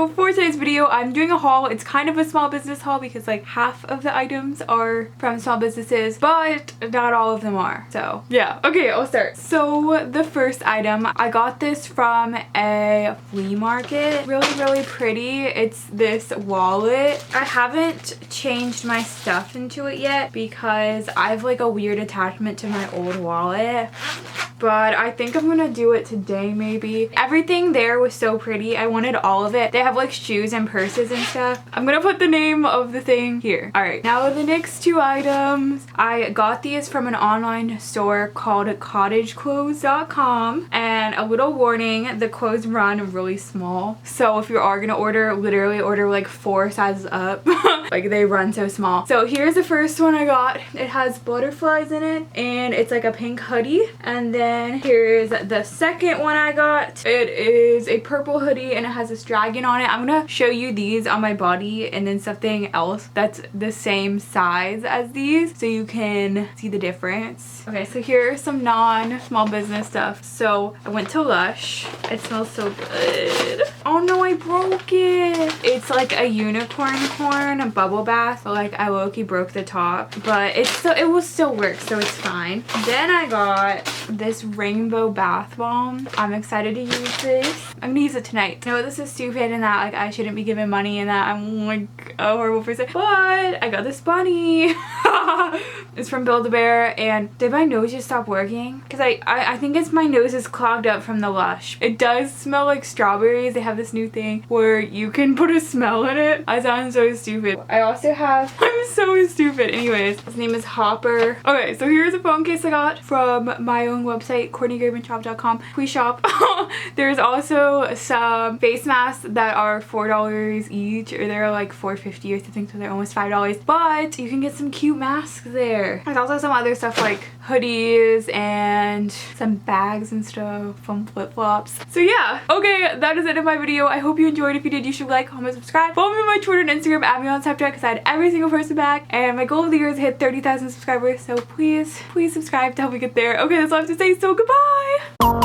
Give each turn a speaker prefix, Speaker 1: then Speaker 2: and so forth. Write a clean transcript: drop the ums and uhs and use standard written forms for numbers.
Speaker 1: So for today's video, I'm doing a haul. It's kind of a small business haul because like half of the items are from small businesses, but not all of them are. So yeah, okay, I'll start. So the first item, I got this from a flea market. Really pretty. It's this wallet. I haven't changed my stuff into it yet because I have like a weird attachment to my old wallet. But I think I'm gonna do it today maybe. Everything there was so pretty. I wanted all of it. They have like shoes and purses and stuff. I'm gonna put the name of the thing here. Alright, now the next two items. I got these from an online store called cottageclothes.com. And a little warning, the clothes run really small. So if you are gonna order, literally order like 4 sizes up. Like they run so small. So here's the first one I got. It has butterflies in it and it's like a pink hoodie. And then here's the second one I got. It is a purple hoodie and it has this dragon on it. I'm gonna show you these on my body and then something else that's the same size as these so you can see the difference. Okay, so here's some non-small business stuff. So I went to Lush. It smells so good. Oh no, I broke it. It's like a unicorn horn, a bubble bath. So like I low-key broke the top, but it will still work, so it's fine. Then I got this rainbow bath bomb. I'm excited to use this. I'm gonna use it tonight. I know this is stupid and that like I shouldn't be giving money and that I'm like a horrible person, but I got this bunny. It's from Build-A-Bear. And did my nose just stop working? Because I think it's my nose is clogged up from the Lush. It does smell like strawberries. They have this new thing where you can put a smell in it. I sound so stupid. I also have, I'm so stupid. Anyways, his name is Hopper. Okay, so here's a phone case I got from my own website, CourtneyGrabenShop.com. Please shop. There's also some face masks that are $4 each, or they're like $4.50 or something, so they're almost $5. But you can get some cute masks there. There's also some other stuff like hoodies and some bags and stuff, some flip-flops. So yeah, okay, that is it in my video. I hope you enjoyed. If you did, you should like, comment, subscribe. Follow me on my Twitter and Instagram, add me on Snapchat because I had every single person back. And my goal of the year is to hit 30,000 subscribers. So please subscribe to help me get there. Okay, that's all I have to say. So goodbye.